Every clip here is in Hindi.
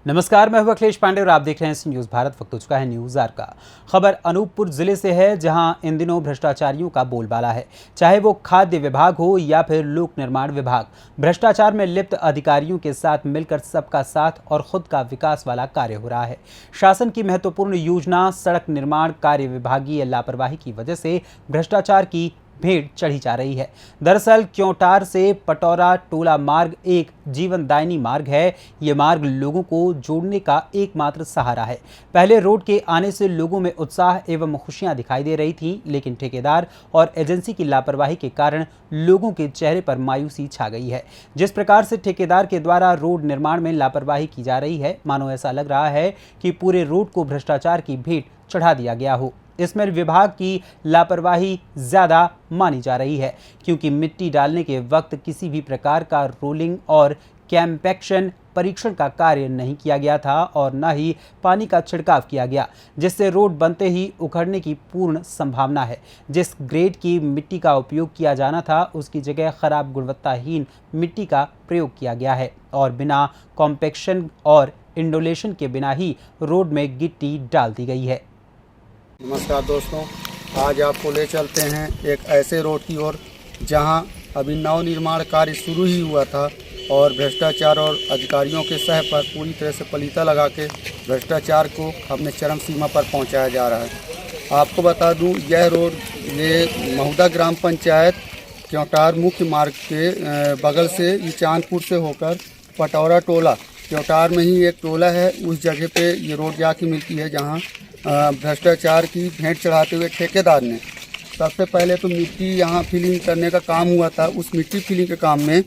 नमस्कार, मैं हूं अखिलेश पांडे और आप देख रहे हैं न्यूज़ भारत। वक्त हो चुका है न्यूज़ आर का। खबर अनूपपुर जिले से है, जहां इन दिनों भ्रष्टाचारियों का बोलबाला है। चाहे वो खाद्य विभाग हो या फिर लोक निर्माण विभाग, भ्रष्टाचार में लिप्त अधिकारियों के साथ मिलकर सबका साथ और खुद का विकास वाला कार्य हो रहा है। शासन की महत्वपूर्ण योजना सड़क निर्माण कार्य विभागीय लापरवाही की वजह से भ्रष्टाचार की भेंट चढ़ी जा रही है। दरअसल क्योंटार से पटौरा टोला मार्ग एक जीवनदायिनी मार्ग है। ये मार्ग लोगों को जोड़ने का एकमात्र सहारा है। पहले रोड के आने से लोगों में उत्साह एवं खुशियां दिखाई दे रही थी, लेकिन ठेकेदार और एजेंसी की लापरवाही के कारण लोगों के चेहरे पर मायूसी छा गई है। जिस प्रकार से ठेकेदार के द्वारा रोड निर्माण में लापरवाही की जा रही है, मानो ऐसा लग रहा है कि पूरे रोड को भ्रष्टाचार की भेंट चढ़ा दिया गया हो। इसमें विभाग की लापरवाही ज्यादा मानी जा रही है, क्योंकि मिट्टी डालने के वक्त किसी भी प्रकार का रोलिंग और कैम्पैक्शन परीक्षण का कार्य नहीं किया गया था और न ही पानी का छिड़काव किया गया, जिससे रोड बनते ही उखड़ने की पूर्ण संभावना है। जिस ग्रेड की मिट्टी का उपयोग किया जाना था, उसकी जगह खराब गुणवत्ताहीन मिट्टी का प्रयोग किया गया है और बिना कॉम्पैक्शन और इंडोलेशन के बिना ही रोड में गिट्टी डाल दी गई है। नमस्कार दोस्तों, आज आपको ले चलते हैं एक ऐसे रोड की ओर जहां अभी नव निर्माण कार्य शुरू ही हुआ था और भ्रष्टाचार और अधिकारियों के सह पर पूरी तरह से पलीता लगा के भ्रष्टाचार को अपने चरम सीमा पर पहुंचाया जा रहा है। आपको बता दूं, यह रोड ये महुदा ग्राम पंचायत क्योंटार मुख्य मार्ग के बगल से ये चांदपुर से होकर पटौरा टोला, क्योंटार में ही एक टोला है, उस जगह पे ये रोड जाके मिलती है जहाँ भ्रष्टाचार की भेंट चढ़ाते हुए ठेकेदार ने सबसे पहले तो मिट्टी यहाँ फिलिंग करने का काम हुआ था। उस मिट्टी फिलिंग के काम में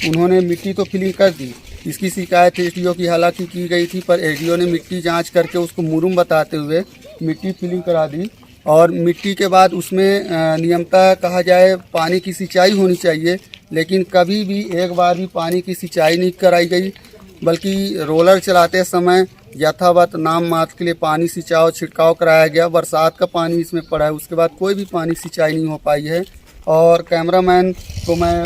उन्होंने मिट्टी तो फिलिंग कर दी। इसकी शिकायत एसडीओ की हालांकि की गई थी, पर एसडीओ ने मिट्टी जांच करके उसको मुरुम बताते हुए मिट्टी फिलिंग करा दी। और मिट्टी के बाद उसमें नियमतः कहा जाए पानी की सिंचाई होनी चाहिए, लेकिन कभी भी एक बार भी पानी की सिंचाई नहीं कराई गई, बल्कि रोलर चलाते समय यथावत नाम मात्र के लिए पानी सिंचाव छिड़काव कराया गया। बरसात का पानी इसमें पड़ा है, उसके बाद कोई भी पानी सिंचाई नहीं हो पाई है। और कैमरामैन को मैं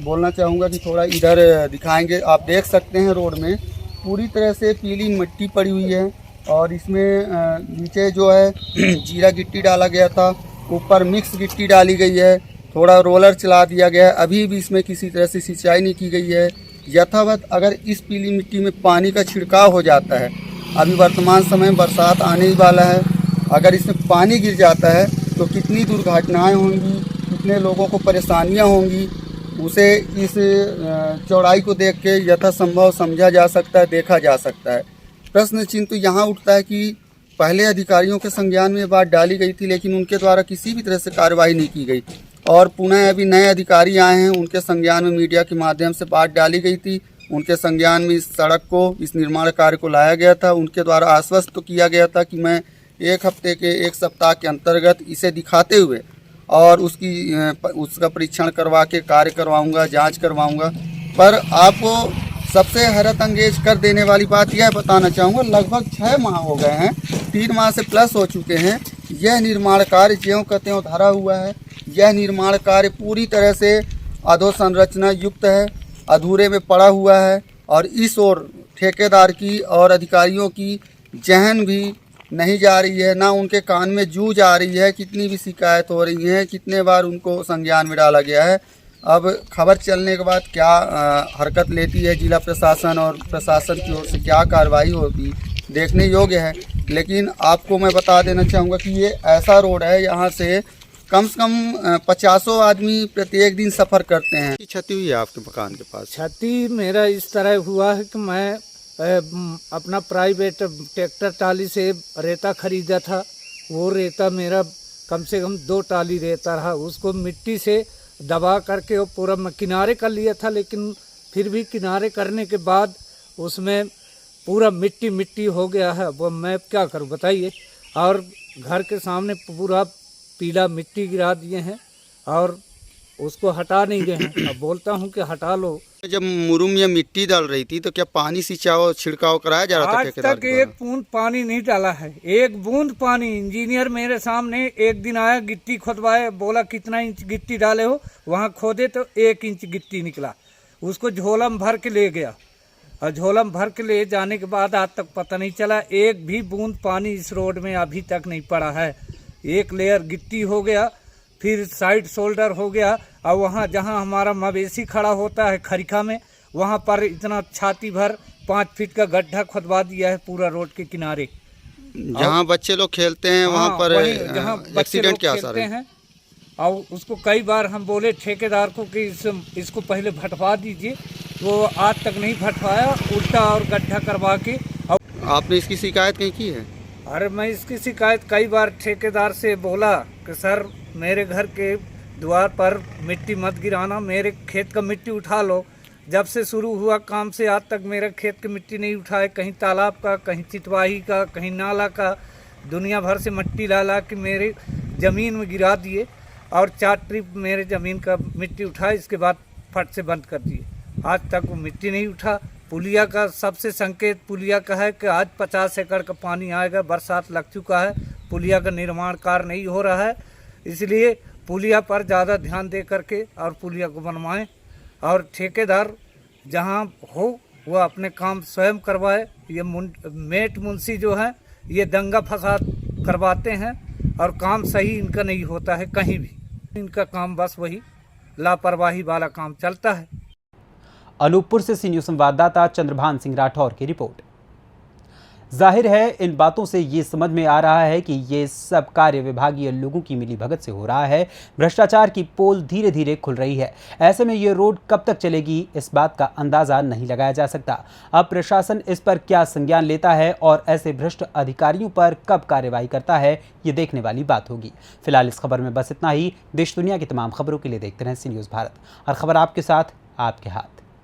बोलना चाहूँगा कि थोड़ा इधर दिखाएंगे। आप देख सकते हैं रोड में पूरी तरह से पीली मिट्टी पड़ी हुई है और इसमें नीचे जो है जीरा गिट्टी डाला गया था, ऊपर मिक्स गिट्टी डाली गई है, थोड़ा रोलर चला दिया गया है। अभी भी इसमें किसी तरह से सिंचाई नहीं की गई है। यथावत अगर इस पीली मिट्टी में पानी का छिड़काव हो जाता है, अभी वर्तमान समय में बरसात आने ही वाला है, अगर इसमें पानी गिर जाता है तो कितनी दुर्घटनाएं होंगी, कितने लोगों को परेशानियां होंगी, उसे इस चौड़ाई को देख के यथासंभव समझा जा सकता है, देखा जा सकता है। प्रश्न चिन्ह तो यहाँ उठता है कि पहले अधिकारियों के संज्ञान में ये बात डाली गई थी, लेकिन उनके द्वारा किसी भी तरह से कार्रवाई नहीं की गई और पुनः अभी नए अधिकारी आए हैं, उनके संज्ञान में मीडिया के माध्यम से बात डाली गई थी। उनके संज्ञान में इस सड़क को, इस निर्माण कार्य को लाया गया था। उनके द्वारा आश्वस्त तो किया गया था कि मैं एक सप्ताह के अंतर्गत इसे दिखाते हुए और उसका परीक्षण करवा के कार्य करवाऊंगा, जांच करवाऊंगा। पर आपको सबसे हैरत अंगेज कर देने वाली बात यह बताना चाहूँगा, लगभग 6 माह हो गए हैं, 3 माह से प्लस हो चुके हैं। यह निर्माण कार्य ज्यों का त्यों धरा हुआ है। यह निर्माण कार्य पूरी तरह से अधोसंरचना युक्त है, अधूरे में पड़ा हुआ है और इस ओर ठेकेदार की और अधिकारियों की जहन भी नहीं जा रही है, ना उनके कान में जू जा रही है। कितनी भी शिकायत हो रही है, कितने बार उनको संज्ञान में डाला गया है। अब खबर चलने के बाद क्या हरकत लेती है जिला प्रशासन और प्रशासन की ओर से क्या कार्रवाई होती, देखने योग्य है। लेकिन आपको मैं बता देना चाहूँगा कि ये ऐसा रोड है, यहाँ से कम 50 आदमी प्रत्येक दिन सफ़र करते हैं। क्षति हुई है आपके मकान के पास? क्षति मेरा इस तरह हुआ है कि मैं अपना प्राइवेट ट्रैक्टर टाली से रेता खरीदा था। वो रेता मेरा कम से कम 2 टाली रेता रहा, उसको मिट्टी से दबा करके वो पूरा मैं किनारे कर लिया था, लेकिन फिर भी किनारे करने के बाद उसमें पूरा मिट्टी मिट्टी हो गया है। वो मैं क्या करूं बताइए। और घर के सामने पूरा पीला मिट्टी गिरा दिए हैं और उसको हटा नहीं रहे हैं। अब बोलता हूं कि हटा लो। जब मुरुम या मिट्टी डाल रही थी तो क्या पानी सिंचाव छिड़काव कराया जा रहा था? आज तक एक बूंद पानी नहीं डाला है, एक बूंद पानी। इंजीनियर मेरे सामने एक दिन आया, गिट्टी खोदवाए, बोला कितना इंच गिट्टी डाले हो, वहाँ खोदे तो 1 इंच गिट्टी निकला, उसको झोला में भर के ले गया। और झोलम भर के ले जाने के बाद आज तक पता नहीं चला, एक भी बूंद पानी इस रोड में अभी तक नहीं पड़ा है। एक लेयर गिट्टी हो गया, फिर साइड शोल्डर हो गया, और वहाँ जहाँ हमारा मवेशी खड़ा होता है खरिखा में, वहाँ पर इतना छाती भर 5 फीट का गड्ढा खुदवा दिया है पूरा रोड के किनारे। जहाँ बच्चे लोग खेलते हैं वहाँ पर जहाँ बच्चे एक्सीडेंट लोग के आसार खेलते हैं। हैं, और उसको कई बार हम बोले ठेकेदार को कि इसको पहले भटवा दीजिए, वो आज तक नहीं भटवाया, उल्टा और गड्ढा करवा के। आपने इसकी शिकायत कहीं की है? अरे मैं इसकी शिकायत कई बार ठेकेदार से बोला कि सर मेरे घर के द्वार पर मिट्टी मत गिराना, मेरे खेत का मिट्टी उठा लो। जब से शुरू हुआ काम से आज तक मेरे खेत की मिट्टी नहीं उठाए, कहीं तालाब का, कहीं चितवाही का, कहीं नाला का, दुनिया भर से मिट्टी ला ला के मेरे ज़मीन में गिरा दिए, और 4 ट्रिप मेरे ज़मीन का मिट्टी उठाए, इसके बाद फट से बंद कर दिए। आज तक वो मिट्टी नहीं उठा। पुलिया का सबसे संकेत पुलिया का है कि आज 50 एकड़ का पानी आएगा, बरसात लग चुका है, पुलिया का निर्माण कार्य नहीं हो रहा है। इसलिए पुलिया पर ज़्यादा ध्यान दे करके और पुलिया को बनवाएं, और ठेकेदार जहां हो वह अपने काम स्वयं करवाए। ये मेट मुंशी जो है ये दंगा फसाद करवाते हैं, और काम सही इनका नहीं होता है कहीं भी। इनका काम बस वही लापरवाही वाला काम चलता है। अनूपपुर से सी न्यूज़ संवाददाता चंद्रभान सिंह राठौर की रिपोर्ट। जाहिर है इन बातों से ये समझ में आ रहा है कि ये सब कार्य विभागीय लोगों की मिलीभगत से हो रहा है। भ्रष्टाचार की पोल धीरे धीरे खुल रही है। ऐसे में ये रोड कब तक चलेगी, इस बात का अंदाजा नहीं लगाया जा सकता। अब प्रशासन इस पर क्या संज्ञान लेता है और ऐसे भ्रष्ट अधिकारियों पर कब कार्रवाई करता है, ये देखने वाली बात होगी। फिलहाल इस खबर में बस इतना ही। देश दुनिया की तमाम खबरों के लिए देखते रहें सी न्यूज़ भारत। हर खबर आपके साथ, आपके हाथ।